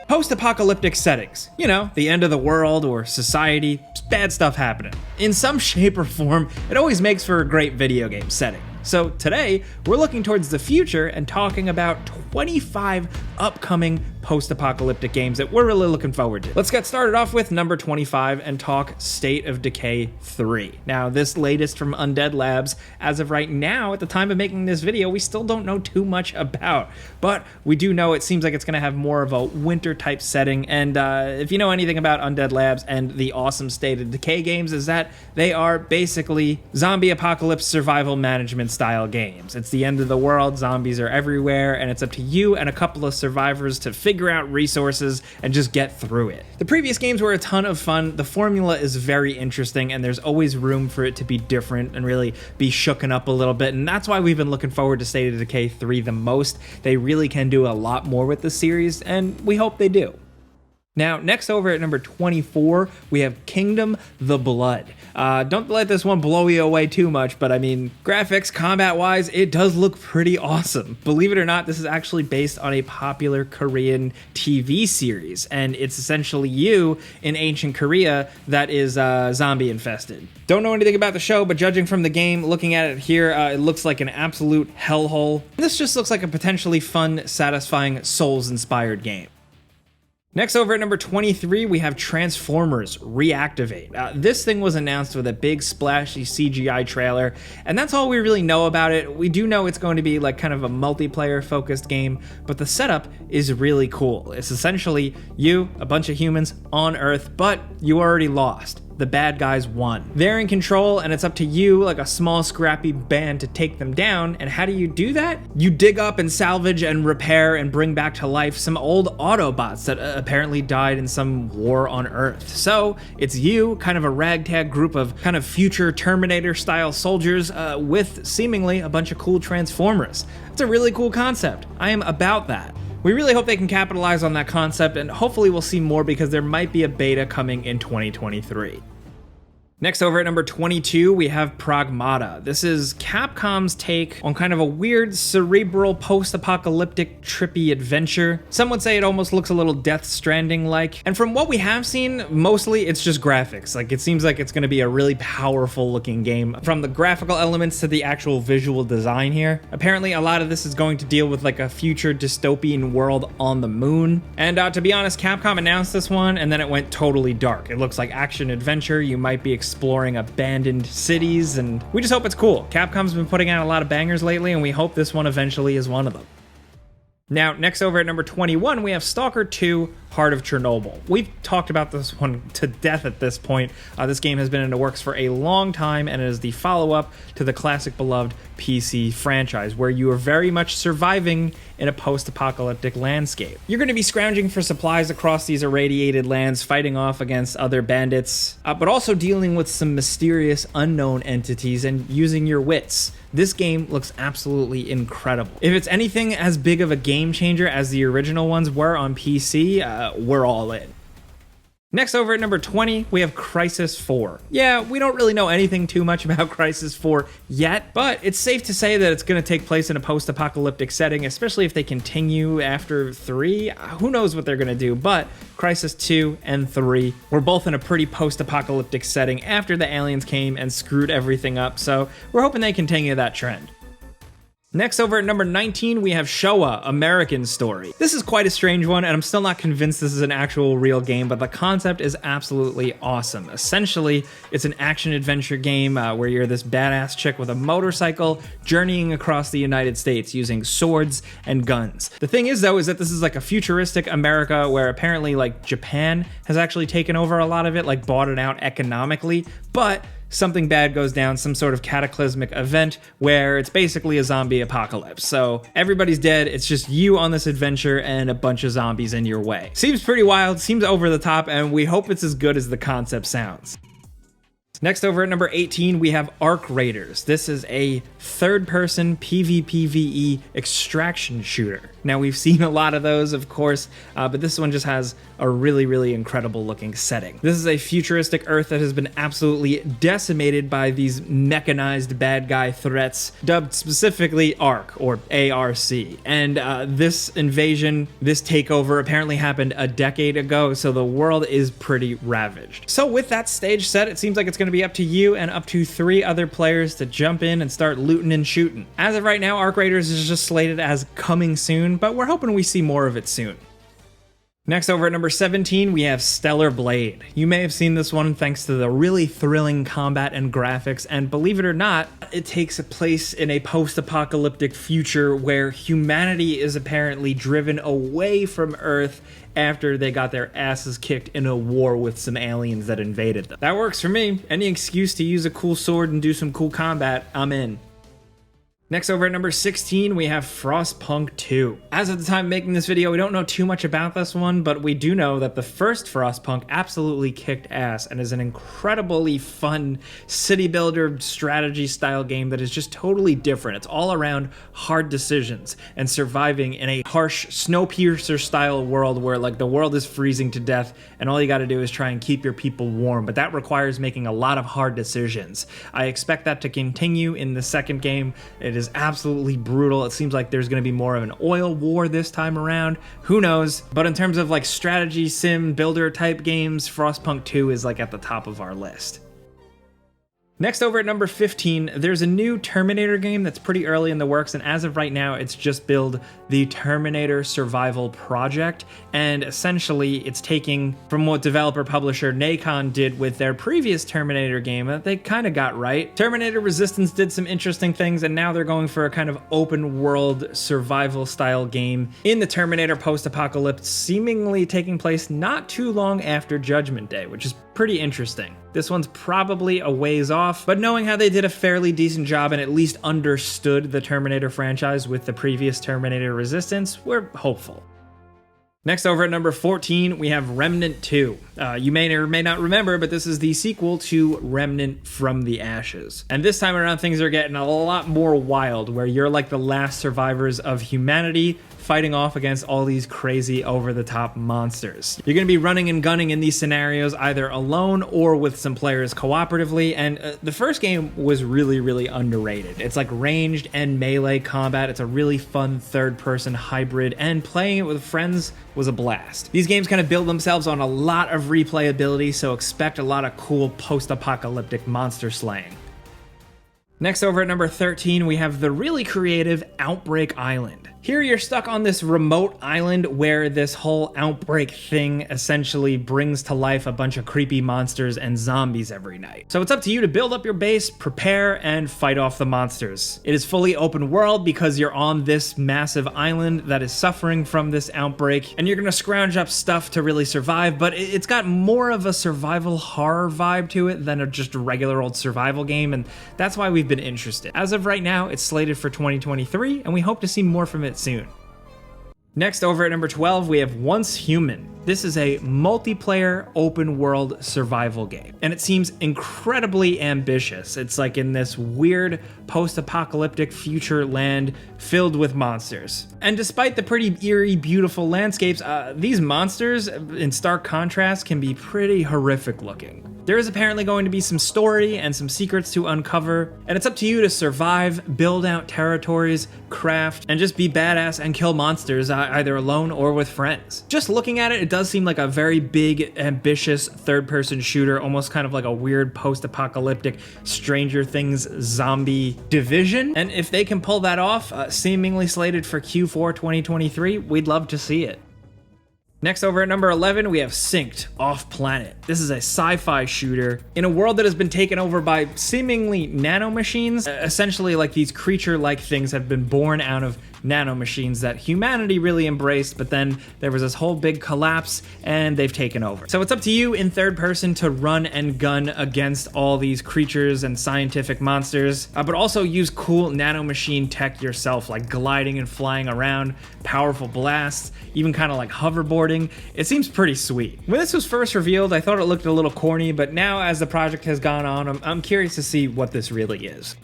Post-apocalyptic settings. You know, the end of the world or society, bad stuff happening. In some shape or form, it always makes for a great video game setting. So today, we're looking towards the future and talking about 25 upcoming post-apocalyptic games that we're really looking forward to. Let's get started off with number 25 and talk State of Decay 3. Now, this latest from Undead Labs, as of right now, at the time of making this video, we still don't know too much about, but we do know it seems like it's going to have more of a winter-type setting, and if you know anything about Undead Labs and the awesome State of Decay games, is that they are basically zombie apocalypse survival management style games. It's the end of the world, zombies are everywhere, and it's up to you and a couple of survivors to figure out resources and just get through it. The previous games were a ton of fun, the formula is very interesting, and there's always room for it to be different and really be shooken up a little bit, and that's why we've been looking forward to State of Decay 3 the most. They really can do a lot more with the series, and we hope they do. Now, next over at number 24, we have Kingdom the Blood. Don't let this one blow you away too much, but I mean, graphics, combat-wise, it does look pretty awesome. Believe it or not, this is actually based on a popular Korean TV series, and it's essentially you in ancient Korea that is zombie infested. Don't know anything about the show, but judging from the game, looking at it here, it looks like an absolute hellhole. This just looks like a potentially fun, satisfying, Souls-inspired game. Next over at number 23, we have Transformers Reactivate. This thing was announced with a big splashy CGI trailer, and that's all we really know about it. We do know it's going to be like kind of a multiplayer focused game, but the setup is really cool. It's essentially you, a bunch of humans on Earth, but you already lost. The bad guys won. They're in control, and it's up to you, like a small scrappy band, to take them down. And how do you do that? You dig up and salvage and repair and bring back to life some old Autobots that apparently died in some war on Earth. So it's you, kind of a ragtag group of kind of future Terminator style soldiers with seemingly a bunch of cool Transformers. It's a really cool concept. I am about that. We really hope they can capitalize on that concept, and hopefully we'll see more because there might be a beta coming in 2023. Next over at number 22, we have Pragmata. This is Capcom's take on kind of a weird, cerebral, post-apocalyptic, trippy adventure. Some would say it almost looks a little Death Stranding-like. And from what we have seen, mostly it's just graphics. Like, it seems like it's going to be a really powerful-looking game, from the graphical elements to the actual visual design here. Apparently, a lot of this is going to deal with like a future dystopian world on the moon. And to be honest, Capcom announced this one, and then it went totally dark. It looks like action-adventure. You might be exploring abandoned cities, and we just hope it's cool. Capcom's been putting out a lot of bangers lately, and we hope this one eventually is one of them. Now, next over at number 21, we have Stalker 2, Heart of Chernobyl. We've talked about this one to death at this point. This game has been in the works for a long time, and it is the follow-up to the classic beloved PC franchise, where you are very much surviving in a post-apocalyptic landscape. You're going to be scrounging for supplies across these irradiated lands, fighting off against other bandits, but also dealing with some mysterious unknown entities and using your wits. This game looks absolutely incredible. If it's anything as big of a game changer as the original ones were on PC, we're all in. Next over at number 20, we have Crysis 4. Yeah, we don't really know anything too much about Crysis 4 yet, but it's safe to say that it's going to take place in a post-apocalyptic setting, especially if they continue after 3. Who knows what they're going to do, but Crysis 2 and 3 were both in a pretty post-apocalyptic setting after the aliens came and screwed everything up, so we're hoping they continue that trend. Next over at number 19, we have Showa, American Story. This is quite a strange one, and I'm still not convinced this is an actual real game, but the concept is absolutely awesome. Essentially, it's an action-adventure game where you're this badass chick with a motorcycle journeying across the United States using swords and guns. The thing is, though, is that this is like a futuristic America where apparently, like, Japan has actually taken over a lot of it, like, bought it out economically, but something bad goes down, some sort of cataclysmic event where it's basically a zombie apocalypse. So everybody's dead, it's just you on this adventure and a bunch of zombies in your way. Seems pretty wild, seems over the top, and we hope it's as good as the concept sounds. Next, over at number 18, we have Arc Raiders. This is a third-person PvPvE extraction shooter. Now, we've seen a lot of those, of course, but this one just has a really, really incredible looking setting. This is a futuristic Earth that has been absolutely decimated by these mechanized bad guy threats, dubbed specifically ARC, or ARC. And this invasion, this takeover apparently happened a decade ago, so the world is pretty ravaged. So with that stage set, it seems like it's going to be up to you and up to 3 other players to jump in and start looting and shooting. As of right now, Arc Raiders is just slated as coming soon, but we're hoping we see more of it soon. Next, over at number 17, we have Stellar Blade. You may have seen this one thanks to the really thrilling combat and graphics, and believe it or not, it takes place in a post-apocalyptic future where humanity is apparently driven away from Earth after they got their asses kicked in a war with some aliens that invaded them. That works for me. Any excuse to use a cool sword and do some cool combat, I'm in. Next, over at number 16, we have Frostpunk 2. As of the time of making this video, we don't know too much about this one, but we do know that the first Frostpunk absolutely kicked ass and is an incredibly fun city builder strategy style game that is just totally different. It's all around hard decisions and surviving in a harsh Snowpiercer style world where like the world is freezing to death and all you gotta do is try and keep your people warm, but that requires making a lot of hard decisions. I expect that to continue in the second game. It is absolutely brutal. It seems like there's going to be more of an oil war this time around. Who knows? But in terms of like strategy sim builder type games, Frostpunk 2 is like at the top of our list. Next, over at number 15, there's a new Terminator game that's pretty early in the works, and as of right now, it's just billed the Terminator Survival Project, and essentially it's taking from what developer-publisher Nacon did with their previous Terminator game that they kind of got right. Terminator Resistance did some interesting things, and now they're going for a kind of open-world survival-style game in the Terminator post-apocalypse, seemingly taking place not too long after Judgment Day, which is pretty interesting. This one's probably a ways off, but knowing how they did a fairly decent job and at least understood the Terminator franchise with the previous Terminator Resistance, we're hopeful. Next, over at number 14, we have Remnant II. You may or may not remember, but this is the sequel to Remnant from the Ashes. And this time around, things are getting a lot more wild, where you're like the last survivors of humanity fighting off against all these crazy over-the-top monsters. You're going to be running and gunning in these scenarios either alone or with some players cooperatively, and the first game was really, really underrated. It's like ranged and melee combat. It's a really fun third-person hybrid, and playing it with friends was a blast. These games kind of build themselves on a lot of replayability, so expect a lot of cool post-apocalyptic monster slaying. Next, over at number 13, we have the really creative Outbreak Island. Here you're stuck on this remote island where this whole outbreak thing essentially brings to life a bunch of creepy monsters and zombies every night. So it's up to you to build up your base, prepare, and fight off the monsters. It is fully open world because you're on this massive island that is suffering from this outbreak, and you're gonna scrounge up stuff to really survive, but it's got more of a survival horror vibe to it than a just regular old survival game, and that's why we've been interested. As of right now, it's slated for 2023, and we hope to see more from it soon. Next, over at number 12, we have Once Human. This is a multiplayer open world survival game, and it seems incredibly ambitious. It's like in this weird post-apocalyptic future land filled with monsters. And despite the pretty eerie, beautiful landscapes, these monsters, in stark contrast, can be pretty horrific looking. There is apparently going to be some story and some secrets to uncover, and it's up to you to survive, build out territories, craft, and just be badass and kill monsters either alone or with friends. Just looking at it, it does seem like a very big, ambitious third-person shooter, almost kind of like a weird post-apocalyptic Stranger Things zombie division. And if they can pull that off, seemingly slated for Q4 2023, we'd love to see it. Next, over at number 11, we have Synced Off Planet. This is a sci-fi shooter in a world that has been taken over by seemingly nanomachines. Essentially, like these creature-like things have been born out of nanomachines that humanity really embraced, but then there was this whole big collapse and they've taken over. So it's up to you in third person to run and gun against all these creatures and scientific monsters, but also use cool nanomachine tech yourself, like gliding and flying around, powerful blasts, even kind of like hoverboarding. It seems pretty sweet. When this was first revealed, I thought it looked a little corny, but now as the project has gone on, I'm curious to see what this really is.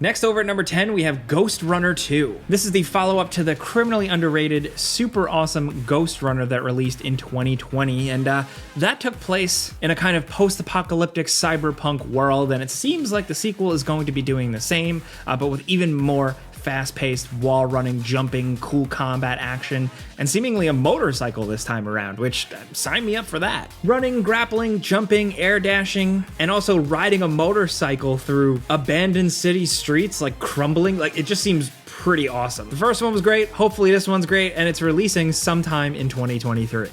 Next, over at number 10, we have Ghostrunner 2. This is the follow-up to the criminally underrated, super awesome Ghostrunner that released in 2020, and that took place in a kind of post-apocalyptic cyberpunk world, and it seems like the sequel is going to be doing the same, but with even more fast-paced, wall-running, jumping, cool combat action, and seemingly a motorcycle this time around, which, sign me up for that. Running, grappling, jumping, air dashing, and also riding a motorcycle through abandoned city streets, like crumbling, like it just seems pretty awesome. The first one was great, hopefully this one's great, and it's releasing sometime in 2023.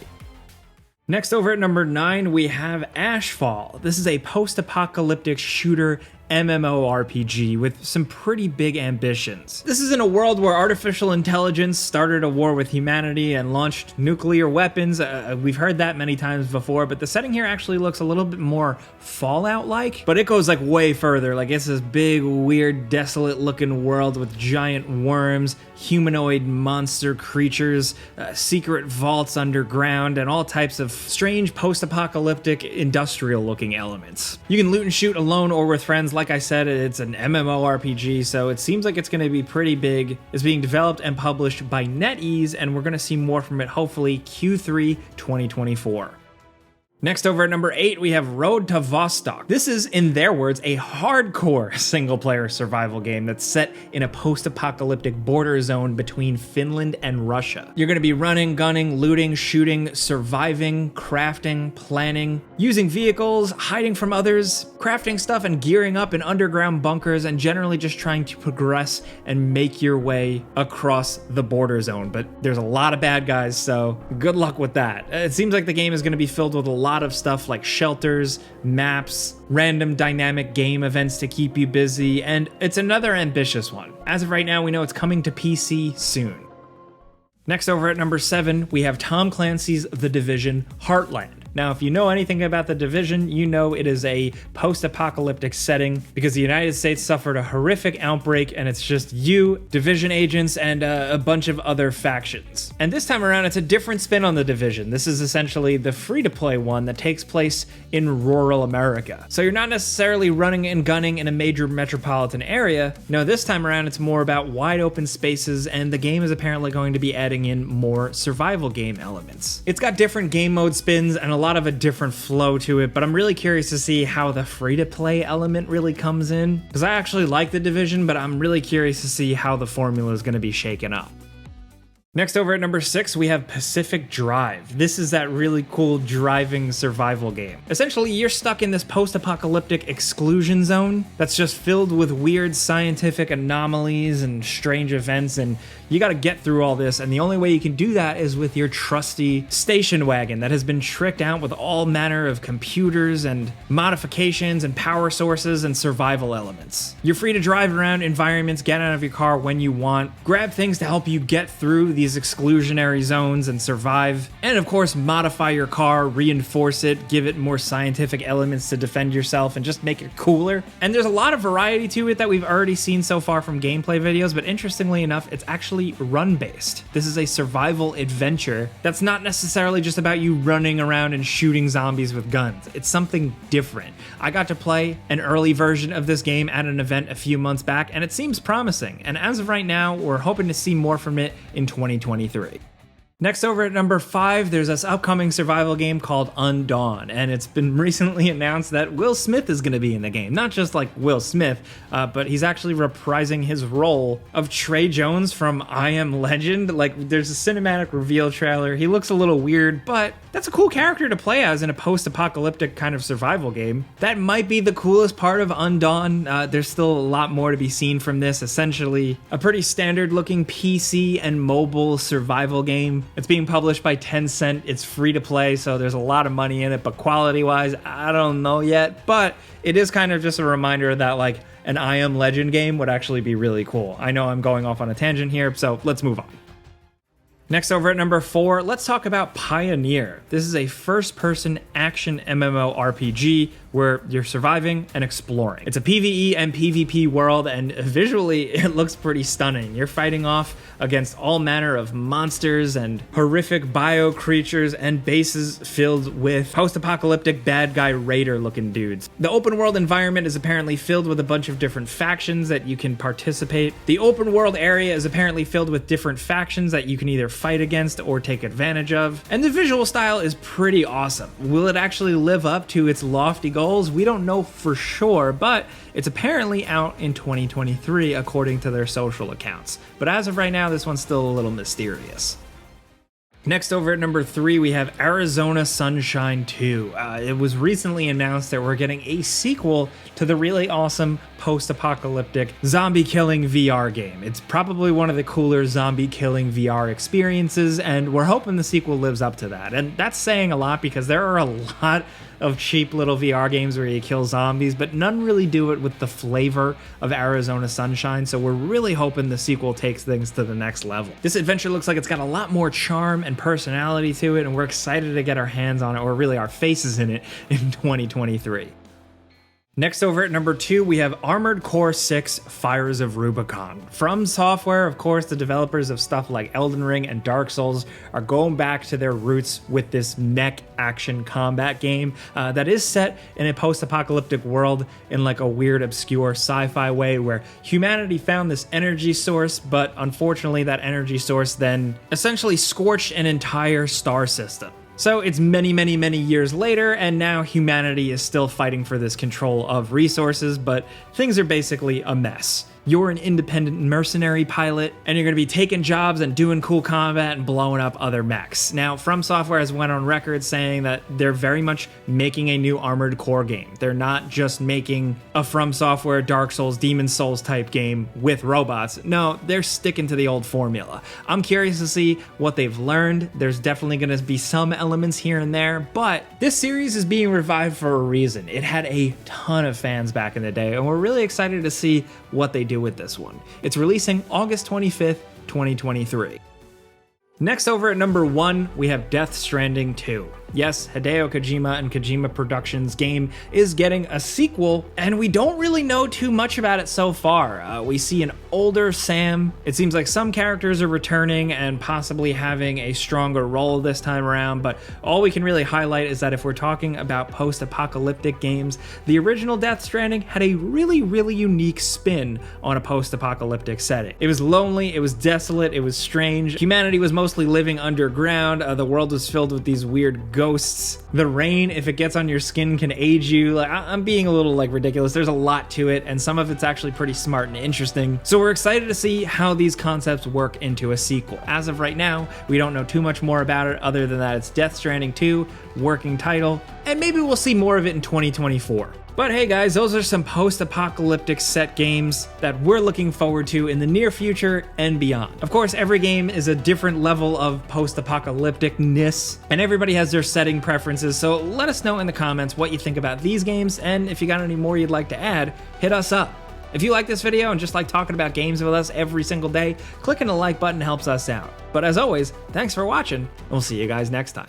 Next, over at number 9, we have Ashfall. This is a post-apocalyptic shooter MMORPG with some pretty big ambitions. This is in a world where artificial intelligence started a war with humanity and launched nuclear weapons. We've heard that many times before, but the setting here actually looks a little bit more Fallout-like, but it goes like way further. Like it's this big, weird, desolate looking world with giant worms, humanoid monster creatures, secret vaults underground, and all types of strange post-apocalyptic industrial looking elements. You can loot and shoot alone or with friends. Like I said, it's an MMORPG, so it seems like it's going to be pretty big. It's being developed and published by NetEase, and we're going to see more from it hopefully Q3 2024. Next, over at number 8, we have Road to Vostok. This is, in their words, a hardcore single-player survival game that's set in a post-apocalyptic border zone between Finland and Russia. You're going to be running, gunning, looting, shooting, surviving, crafting, planning, using vehicles, hiding from others, crafting stuff and gearing up in underground bunkers, and generally just trying to progress and make your way across the border zone. But there's a lot of bad guys, so good luck with that. It seems like the game is going to be filled with a lot of stuff like shelters, maps, random dynamic game events to keep you busy, and it's another ambitious one. As of right now, we know it's coming to PC soon. Next, over at number 7, we have Tom Clancy's The Division Heartland. Now, if you know anything about The Division, you know it is a post-apocalyptic setting because the United States suffered a horrific outbreak and it's just you, Division agents, and a bunch of other factions. And this time around, it's a different spin on The Division. This is essentially the free-to-play one that takes place in rural America. So you're not necessarily running and gunning in a major metropolitan area. No, this time around, it's more about wide open spaces, and the game is apparently going to be adding in more survival game elements. It's got different game mode spins and a lot of a different flow to it, but I'm really curious to see how the free-to-play element really comes in, because I actually like The Division, but I'm really curious to see how the formula is going to be shaken up. Next, over at number 6, we have Pacific Drive. This is that really cool driving survival game. Essentially, you're stuck in this post-apocalyptic exclusion zone that's just filled with weird scientific anomalies and strange events, and you gotta get through all this, and the only way you can do that is with your trusty station wagon that has been tricked out with all manner of computers and modifications and power sources and survival elements. You're free to drive around environments, get out of your car when you want, grab things to help you get through these exclusionary zones and survive, and of course modify your car, reinforce it, give it more scientific elements to defend yourself, and just make it cooler. And there's a lot of variety to it that we've already seen so far from gameplay videos, but interestingly enough, it's actually run-based. This is a survival adventure that's not necessarily just about you running around and shooting zombies with guns. It's something different. I got to play an early version of this game at an event a few months back, and it seems promising. And as of right now, we're hoping to see more from it in 2023. Next, over at number 5, there's this upcoming survival game called Undawn, and it's been recently announced that Will Smith is going to be in the game. Not just like Will Smith, but he's actually reprising his role of Trey Jones from I Am Legend. Like, there's a cinematic reveal trailer. He looks a little weird, but that's a cool character to play as in a post-apocalyptic kind of survival game. That might be the coolest part of Undawn. There's still a lot more to be seen from this. Essentially, a pretty standard-looking PC and mobile survival game. It's being published by Tencent. It's free to play, so there's a lot of money in it, but quality-wise, I don't know yet. But it is kind of just a reminder that like an I Am Legend game would actually be really cool. I know I'm going off on a tangent here, so let's move on. Next, over at number 4, let's talk about Pioneer. This is a first-person action MMORPG where you're surviving and exploring. It's a PvE and PvP world, and visually it looks pretty stunning. You're fighting off against all manner of monsters and horrific bio creatures and bases filled with post-apocalyptic bad guy raider-looking dudes. The open world environment is apparently filled with a bunch of different factions that you can participate. The open world area is apparently filled with different factions that you can either fight against or take advantage of. And the visual style is pretty awesome. Will it actually live up to its lofty goals? We don't know for sure, but it's apparently out in 2023 according to their social accounts. But as of right now, this one's still a little mysterious. Next, over at number 3, we have Arizona Sunshine 2. It was recently announced that we're getting a sequel to the really awesome post-apocalyptic zombie-killing VR game. It's probably one of the cooler zombie-killing VR experiences, and we're hoping the sequel lives up to that. And that's saying a lot because there are a lot of cheap little VR games where you kill zombies, but none really do it with the flavor of Arizona Sunshine, so we're really hoping the sequel takes things to the next level. This adventure looks like it's got a lot more charm and personality to it, and we're excited to get our hands on it, or really our faces in it, in 2023. Next, over at number 2, we have Armored Core 6 Fires of Rubicon. From Software, of course, the developers of stuff like Elden Ring and Dark Souls are going back to their roots with this mech action combat game that is set in a post-apocalyptic world in like a weird, obscure sci-fi way where humanity found this energy source, but unfortunately that energy source then essentially scorched an entire star system. So it's many, many, many years later, and now humanity is still fighting for this control of resources, but things are basically a mess. You're an independent mercenary pilot, and you're going to be taking jobs and doing cool combat and blowing up other mechs. Now, From Software has went on record saying that they're very much making a new Armored Core game. They're not just making a From Software Dark Souls, Demon Souls type game with robots. No, they're sticking to the old formula. I'm curious to see what they've learned. There's definitely going to be some elements here and there, but this series is being revived for a reason. It had a ton of fans back in the day, and we're really excited to see what they do with this one. It's releasing August 25th, 2023. Next, over at number 1, we have Death Stranding 2. Yes, Hideo Kojima and Kojima Productions' game is getting a sequel, and we don't really know too much about it so far. We see an older Sam. It seems like some characters are returning and possibly having a stronger role this time around, but all we can really highlight is that if we're talking about post-apocalyptic games, the original Death Stranding had a really, really unique spin on a post-apocalyptic setting. It was lonely, it was desolate, it was strange. Humanity was mostly living underground. The world was filled with these weird ghosts. The rain, if it gets on your skin, can age you. Like, I'm being a little ridiculous. There's a lot to it, and some of it's actually pretty smart and interesting. So we're excited to see how these concepts work into a sequel. As of right now, we don't know too much more about it other than that it's Death Stranding 2, working title, and maybe we'll see more of it in 2024. But hey guys, those are some post-apocalyptic set games that we're looking forward to in the near future and beyond. Of course, every game is a different level of post-apocalypticness, and everybody has their setting preferences, so let us know in the comments what you think about these games, and if you got any more you'd like to add, hit us up. If you like this video and just like talking about games with us every single day, clicking the like button helps us out. But as always, thanks for watching, and we'll see you guys next time.